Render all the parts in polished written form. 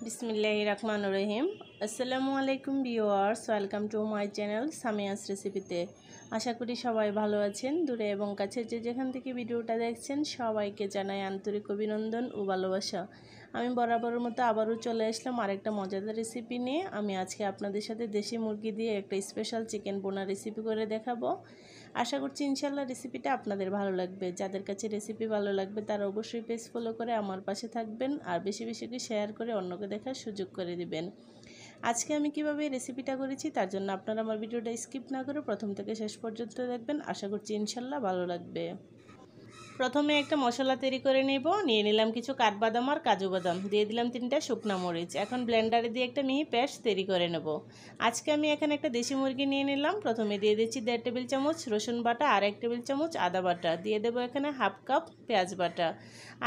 বিসমিল্লাহির রহমানির রহিম। আসসালামু আলাইকুম viewers, welcome to my channel Samia's রেসিপিতে। আশা করি সবাই ভালো আছেন। দূরে এবং কাছে যে যেখান থেকে ভিডিওটা দেখছেন সবাইকে জানাই আন্তরিক অভিনন্দন ও ভালোবাসা। আমি বরাবরের মতো আবারও চলে আসলাম আরেকটা মজাদার রেসিপি নিয়ে। আমি আজকে আপনাদের সাথে দেশি মুরগি দিয়ে একটা স্পেশাল চিকেন বোনা রেসিপি করে দেখাবো। আশা করছি ইনশাল্লাহ রেসিপিটা আপনাদের ভালো লাগবে। যাদের কাছে রেসিপি ভালো লাগবে তারা অবশ্যই পেজ ফলো করে আমার পাশে থাকবেন আর বেশি বেশি করে শেয়ার করে অন্যকে দেখার সুযোগ করে দিবেন। আজকে আমি কিভাবে রেসিপিটা করেছি তার জন্য আপনারা আমার ভিডিওটা স্কিপ না করে প্রথম থেকে শেষ পর্যন্ত দেখবেন। আশা করছি ইনশাল্লাহ ভালো লাগবে। প্রথমে একটা মশলা তৈরি করে নিয়ে নিলাম কিছু কাঠবাদাম আর কাজু বাদাম, দিয়ে দিলাম 3টা শুকনো মরিচ। এখন ব্লেন্ডারে দিয়ে একটা মিহি পেস্ট তৈরি করে নেব। আজকে আমি এখানে একটা দেশি মুরগি নিয়ে নিলাম। প্রথমে দিয়ে দিচ্ছি 1.5 টেবিল চামচ রসুন বাটা আর 1 টেবিল চামচ আদা বাটা, দিয়ে দেবো এখানে হাফ কাপ পেঁয়াজ বাটা,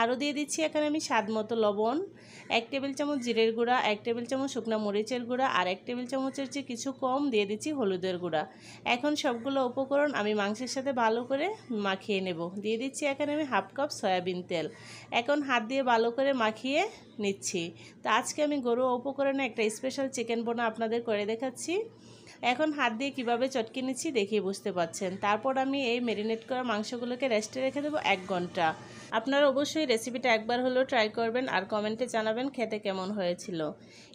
আরও দিয়ে দিচ্ছি এখানে আমি স্বাদ মতো লবণ, 1 টেবিল চামচ জিরের গুঁড়া, 1 টেবিল চামচ শুকনো মরিচের গুঁড়া আর 1 টেবিল চামচের চেয়ে কিছু কম দিয়ে দিচ্ছি হলুদের গুঁড়া। এখন সবগুলো উপকরণ আমি মাংসের সাথে ভালো করে মাখিয়ে নেব। দিয়ে দিচ্ছি এখানে আমি হাফ কাপ সয়াবিন তেল। এখন হাত দিয়ে ভালো করে মাখিয়ে নিচ্ছি। তো আজকে আমি গরুয়া উপকরণে একটা স্পেশাল চিকেন বোনা আপনাদের করে দেখাচ্ছি। এখন হাত দিয়ে কিভাবে চটকে নিচ্ছি দেখিয়ে বুঝতে পারছেন। তারপর আমি এই ম্যারিনেট করা মাংসগুলোকে রেস্টে রেখে দেবো 1 ঘন্টা। আপনারা অবশ্যই রেসিপিটা একবার হলেও ট্রাই করবেন আর কমেন্টে জানাবেন খেতে কেমন হয়েছিল।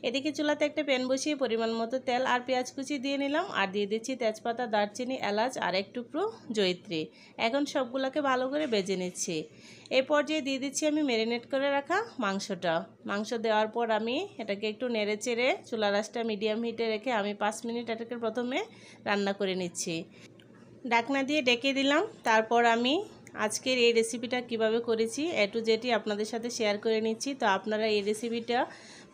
এদিকে চুলাতে একটা প্যান বসিয়ে পরিমাণ মতো তেল আর পেঁয়াজ কুচি দিয়ে নিলাম আর দিয়ে দিচ্ছি তেজপাতা, দারচিনি, এলাচ আর এক টুকরো জয়িত্রী। এখন সবগুলোকে ভালো করে ভেজে নিচ্ছি। এই পর্যায়ে দিয়ে দিচ্ছি আমি ম্যারিনেট করে রাখা মাংসটা। মাংস দেওয়ার পর আমি এটাকে একটু নেড়ে চেড়ে চুলার আঁচটা মিডিয়াম হিটে রেখে আমি 5 মিনিট এটাকে প্রথমে রান্না করে নিচ্ছি। ঢাকনা দিয়ে ডেকে দিলাম। তারপর আমি আজকের এই রেসিপিটা কিভাবে করেছি এ টু জেডই আপনাদের সাথে শেয়ার করে নিচ্ছি। তো আপনারা এই রেসিপিটা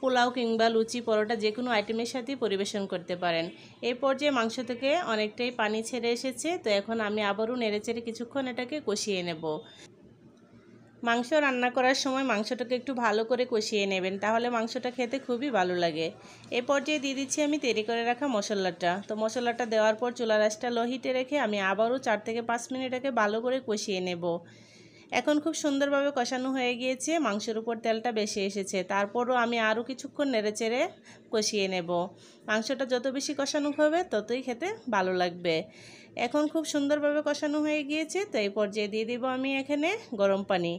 পোলাও কিংবা লুচি পরোটা যে কোনো আইটেমের সাথেই পরিবেশন করতে পারেন। এই পর্যায়ে মাংস থেকে অনেকটাই পানি ছেড়ে এসেছে। তো এখন আমি আবারও নেড়েচেড়ে কিছুক্ষণ এটাকে কষিয়ে নেব। মাংস রান্না করার সময় মাংসটাকে একটু ভালো করে কষিয়ে নেবেন, তাহলে মাংসটা খেতে খুবই ভালো লাগে। এই পর্যায়ে দিয়ে দিচ্ছি আমি তৈরি করে রাখা মশলাটা। তো মশলাটা দেওয়ার পর চুলার আঁচটা লো হিটে রেখে আমি আবারও 4 থেকে 5 মিনিট এটাকে ভালো করে কষিয়ে নেব। এখন খুব সুন্দরভাবে কষানো হয়ে গিয়েছে, মাংসের উপর তেলটা বেশি এসেছে। তারপরও আমি আরও কিছুক্ষণ নেড়েচেড়ে কষিয়ে নেব। মাংসটা যত বেশি কষানো হবে ততই খেতে ভালো লাগবে। এখন খুব সুন্দরভাবে কষানো হয়ে গিয়েছে। তো এই পর্যায়ে দিয়ে দিব আমি এখানে গরম পানি।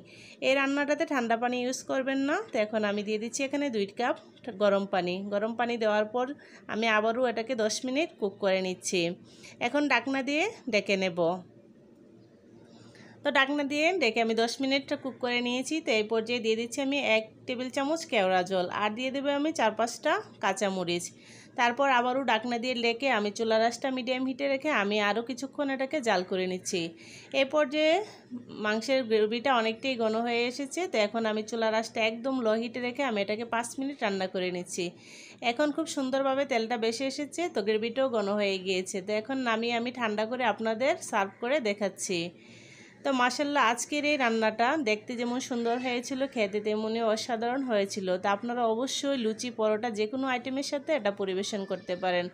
এই রান্নাটাতে ঠান্ডা পানি ইউজ করবেন না। তো এখন আমি দিয়ে দিচ্ছি এখানে 2 কাপ গরম পানি। গরম পানি দেওয়ার পর আমি আবারও এটাকে 10 মিনিট কুক করে নিচ্ছি। এখন ঢাকনা দিয়ে ডেকে নেব। তো ঢাকনা দিয়ে ডেকে আমি 10 মিনিট কুক করে নিয়েছি। তো এই পর্যায়ে দিয়ে দিচ্ছি আমি 1 টেবিল চামচ কেওড়া জল আর দিয়ে দেবো আমি 4-5টা কাঁচামরিচ। তারপর আবারও ঢাকনা দিয়ে ডেকে আমি চুলার আঁচটা মিডিয়াম হিটে রেখে আমি আরও কিছুক্ষণ এটাকে জাল করে নিচ্ছি। এই পর্যায়ে মাংসের গ্রেভিটা অনেকটাই ঘন হয়ে এসেছে। তো এখন আমি চুলার আঁচটা একদম লো হিটে রেখে আমি এটাকে 5 মিনিট রান্না করে নিচ্ছি। এখন খুব সুন্দরভাবে তেলটা বেশি এসেছে, তো গ্রেভিটাও ঘন হয়ে গিয়েছে। তো এখন নামিয়ে আমি ঠান্ডা করে আপনাদের সার্ভ করে দেখাচ্ছি। তো মাশাআল্লাহ আজকের এই রান্নাটা দেখতে যেমন সুন্দর হয়েছিল, খেতে তেমনই অসাধারণ হয়েছিল। তো আপনারা অবশ্যই লুচি পরোটা যে কোনো আইটেমের সাথে এটা পরিবেশন করতে পারেন।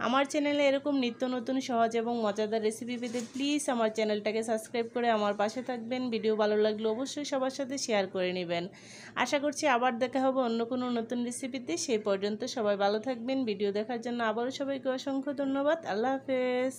আমার চ্যানেলে এরকম নিত্য নতুন সহজ এবং মজাদার রেসিপি পেতে প্লিজ আমার চ্যানেলটাকে সাবস্ক্রাইব করে আমার পাশে থাকবেন। ভিডিও ভালো লাগলে অবশ্যই সবার সাথে শেয়ার করে নেবেন। আশা করছি আবার দেখা হবে অন্য কোনো নতুন রেসিপিতে। সেই পর্যন্ত সবাই ভালো থাকবেন। ভিডিও দেখার জন্য আবারও সবাইকে অসংখ্য ধন্যবাদ। আল্লাহ হাফেজ।